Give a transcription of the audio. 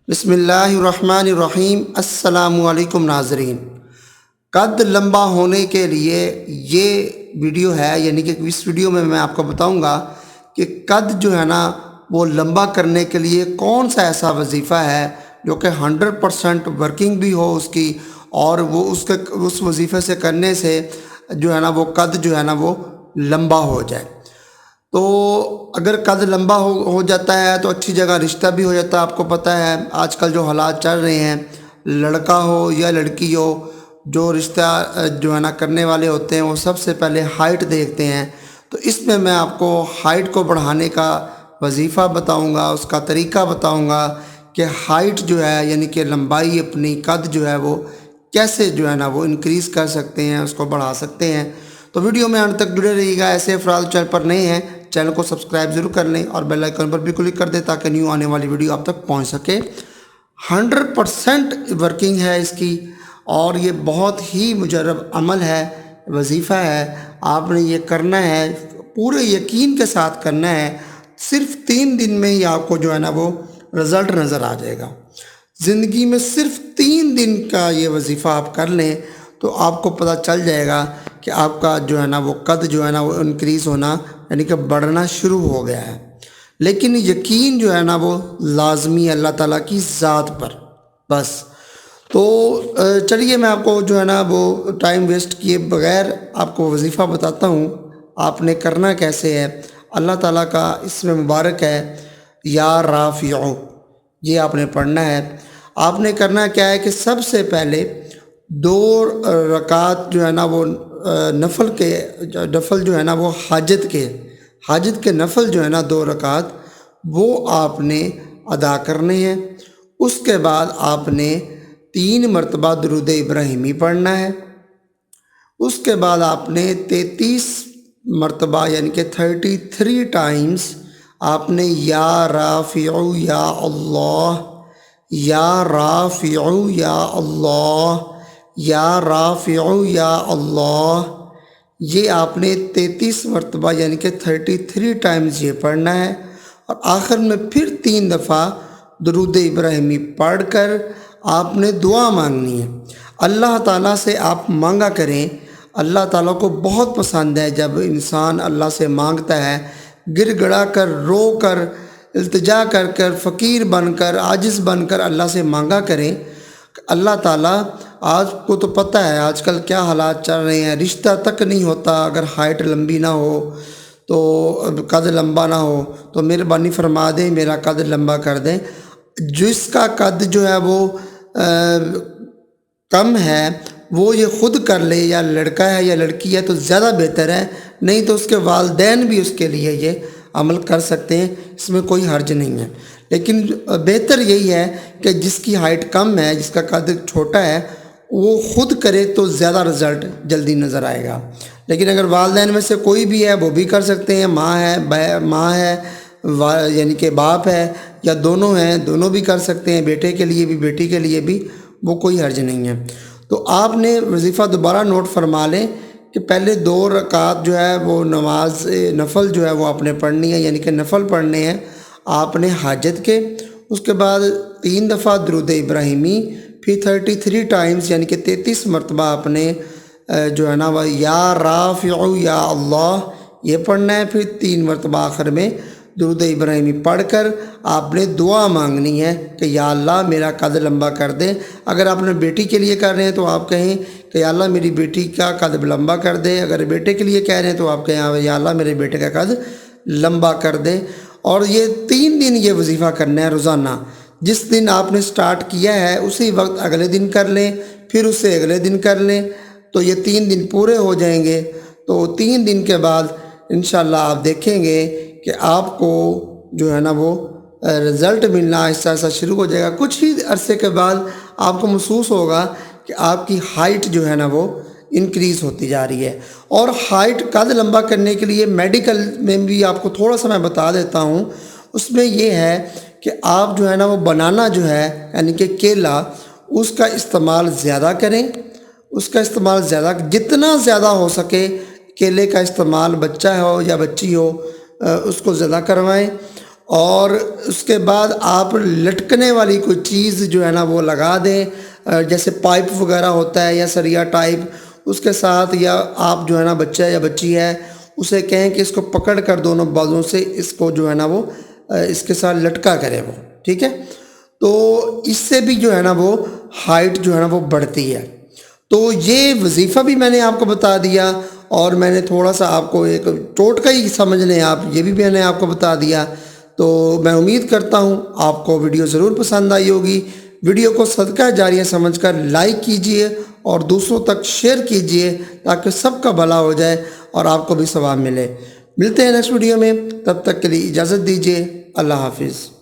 بسم اللہ الرحمن الرحیم۔ السلام علیکم ناظرین۔ قد لمبا ہونے کے لیے یہ ویڈیو ہے، یعنی کہ اس ویڈیو میں آپ کو بتاؤں گا کہ قد جو ہے نا وہ لمبا کرنے کے لیے کون سا ایسا وظیفہ ہے جو کہ 100% ورکنگ بھی ہو اس کی، اور وہ اس وظیفے سے کرنے سے جو ہے نا وہ قد جو ہے نا وہ لمبا ہو جائے۔ تو اگر قد لمبا ہو جاتا ہے تو اچھی جگہ رشتہ بھی ہو جاتا ہے۔ آپ کو پتہ ہے آج کل جو حالات چل رہے ہیں، لڑکا ہو یا لڑکی ہو، جو رشتہ جو ہے نا کرنے والے ہوتے ہیں وہ سب سے پہلے ہائٹ دیکھتے ہیں۔ تو اس میں آپ کو ہائٹ کو بڑھانے کا وظیفہ بتاؤں گا، اس کا طریقہ بتاؤں گا کہ ہائٹ جو ہے یعنی کہ لمبائی اپنی قد جو ہے وہ کیسے جو ہے نا وہ انکریز کر سکتے ہیں، اس کو بڑھا سکتے ہیں۔ تو ویڈیو میں انت تک جڑے رہیے گا۔ ایسے افراد چینل پر نئے ہیں، چینل کو سبسکرائب ضرور کر لیں اور بیل آئیکن پر بھی کلک کر دیں تاکہ نیو آنے والی ویڈیو آپ تک پہنچ سکے۔ 100% ورکنگ ہے اس کی، اور یہ بہت ہی مجرب عمل ہے، وظیفہ ہے۔ آپ نے یہ کرنا ہے، پورے یقین کے ساتھ کرنا ہے۔ صرف 3 دن میں ہی آپ کو جو ہے نا وہ رزلٹ نظر آ جائے گا۔ زندگی میں صرف 3 دن کا یہ وظیفہ آپ کر لیں تو آپ کو پتہ چل جائے گا کہ آپ کا جو ہے نا وہ قد جو ہے نا وہ انکریز ہونا یعنی کہ بڑھنا شروع ہو گیا ہے۔ لیکن یقین جو ہے نا وہ لازمی ہے اللہ تعالیٰ کی ذات پر بس۔ تو چلیے میں آپ کو جو ہے نا وہ ٹائم ویسٹ کیے بغیر آپ کو وظیفہ بتاتا ہوں، آپ نے کرنا کیسے ہے۔ اللہ تعالیٰ کا اسم مبارک ہے یا رافع، یہ آپ نے پڑھنا ہے۔ آپ نے کرنا کیا ہے کہ سب سے پہلے 2 رکعت جو ہے نا وہ نفل جو ہے نا وہ حاجت کے نفل جو ہے نا 2 رکعت وہ آپ نے ادا کرنے ہیں۔ اس کے بعد آپ نے 3 مرتبہ درود ابراہیمی پڑھنا ہے۔ اس کے بعد آپ نے 33 مرتبہ یعنی کہ 33 ٹائمز آپ نے یا رافع یا اللہ، یا رافع یا اللہ، یا رافع یا اللہ، یہ آپ نے 33 مرتبہ یعنی کہ 33 ٹائمز یہ پڑھنا ہے۔ اور آخر میں پھر 3 دفعہ درود ابراہیمی پڑھ کر آپ نے دعا مانگنی ہے۔ اللہ تعالیٰ سے آپ مانگا کریں، اللہ تعالیٰ کو بہت پسند ہے جب انسان اللہ سے مانگتا ہے، گر گڑا کر، رو کر، التجا کر کر، فقیر بن کر، عاجز بن کر اللہ سے مانگا کریں۔ اللہ تعالیٰ، آج کو تو پتہ ہے آج کل کیا حالات چل رہے ہیں، رشتہ تک نہیں ہوتا اگر ہائٹ لمبی نہ ہو تو، قد لمبا نہ ہو تو مہربانی فرما دیں میرا قد لمبا کر دیں۔ جس کا قد جو ہے وہ کم ہے وہ یہ خود کر لے، یا لڑکا ہے یا لڑکی ہے تو زیادہ بہتر ہے، نہیں تو اس کے والدین بھی اس کے لیے یہ عمل کر سکتے ہیں، اس میں کوئی حرج نہیں ہے۔ لیکن بہتر یہی ہے کہ جس کی ہائٹ کم ہے، جس کا قد چھوٹا ہے، وہ خود کرے تو زیادہ رزلٹ جلدی نظر آئے گا۔ لیکن اگر والدین میں سے کوئی بھی ہے وہ بھی کر سکتے ہیں، ماں ہے یعنی کہ باپ ہے، یا دونوں ہیں، دونوں بھی کر سکتے ہیں، بیٹے کے لیے بھی بیٹی کے لیے بھی، وہ کوئی حرج نہیں ہے۔ تو آپ نے وظیفہ دوبارہ نوٹ فرما لیں کہ پہلے 2 رکعت جو ہے وہ نماز نفل جو ہے وہ آپ نے پڑھنی ہے، یعنی کہ نفل پڑھنے ہیں آپ نے حاجت کے۔ اس کے بعد 3 دفعہ درود ابراہیمی، پھر 33 ٹائمز یعنی کہ 33 مرتبہ آپ نے جو ہے نا وہ یا رافع یا اللہ یہ پڑھنا ہے۔ پھر 3 مرتبہ آخر میں درود ابراہیمی پڑھ کر آپ نے دعا مانگنی ہے کہ یا اللہ میرا قد لمبا کر دے۔ اگر آپ نے بیٹی کے لیے کر رہے ہیں تو آپ کہیں کہ یا اللہ میری بیٹی کا قد لمبا کر دے۔ اگر بیٹے کے لیے کہہ رہے ہیں تو آپ کہیں یا اللہ میرے بیٹے کا قد لمبا کر دے۔ اور یہ 3 دن یہ وظیفہ کرنا ہے روزانہ۔ جس دن آپ نے سٹارٹ کیا ہے اسی وقت اگلے دن کر لیں، پھر اس سے اگلے دن کر لیں، تو یہ 3 دن پورے ہو جائیں گے۔ تو 3 دن کے بعد انشاءاللہ آپ دیکھیں گے کہ آپ کو جو ہے نا وہ رزلٹ ملنا آہستہ آہستہ شروع ہو جائے گا۔ کچھ ہی عرصے کے بعد آپ کو محسوس ہوگا کہ آپ کی ہائٹ جو ہے نا وہ انکریز ہوتی جا رہی ہے۔ اور ہائٹ قد لمبا کرنے کے لیے میڈیکل میں بھی آپ کو تھوڑا سا میں بتا دیتا ہوں۔ اس میں یہ ہے کہ آپ جو ہے نا وہ بنانا جو ہے یعنی کہ کیلا، اس کا استعمال زیادہ کریں، اس کا استعمال زیادہ، جتنا زیادہ ہو سکے کیلے کا استعمال، بچہ ہو یا بچی ہو اس کو زیادہ کروائیں۔ اور اس کے بعد آپ لٹکنے والی کوئی چیز جو ہے نا وہ لگا دیں، جیسے پائپ وغیرہ ہوتا ہے یا سریا ٹائپ، اس کے ساتھ، یا آپ جو ہے نا بچہ یا بچی ہے اسے کہیں کہ اس کو پکڑ کر دونوں بازوں سے اس کو جو ہے نا وہ اس کے ساتھ لٹکا کرے وہ، ٹھیک ہے؟ تو اس سے بھی جو ہے نا وہ ہائٹ جو ہے نا وہ بڑھتی ہے۔ تو یہ وظیفہ بھی میں نے آپ کو بتا دیا، اور میں نے تھوڑا سا آپ کو ایک ٹوٹکا ہی سمجھ لیں آپ، یہ بھی میں نے آپ کو بتا دیا۔ تو میں امید کرتا ہوں آپ کو ویڈیو ضرور پسند آئی ہوگی۔ ویڈیو کو صدقہ جاریہ سمجھ کر لائک کیجئے اور دوسروں تک شیئر کیجئے تاکہ سب کا بھلا ہو جائے اور آپ کو بھی ثواب ملے۔ ملتے ہیں نیکسٹ ویڈیو میں، تب تک کے لیے اجازت دیجئے۔ اللہ حافظ۔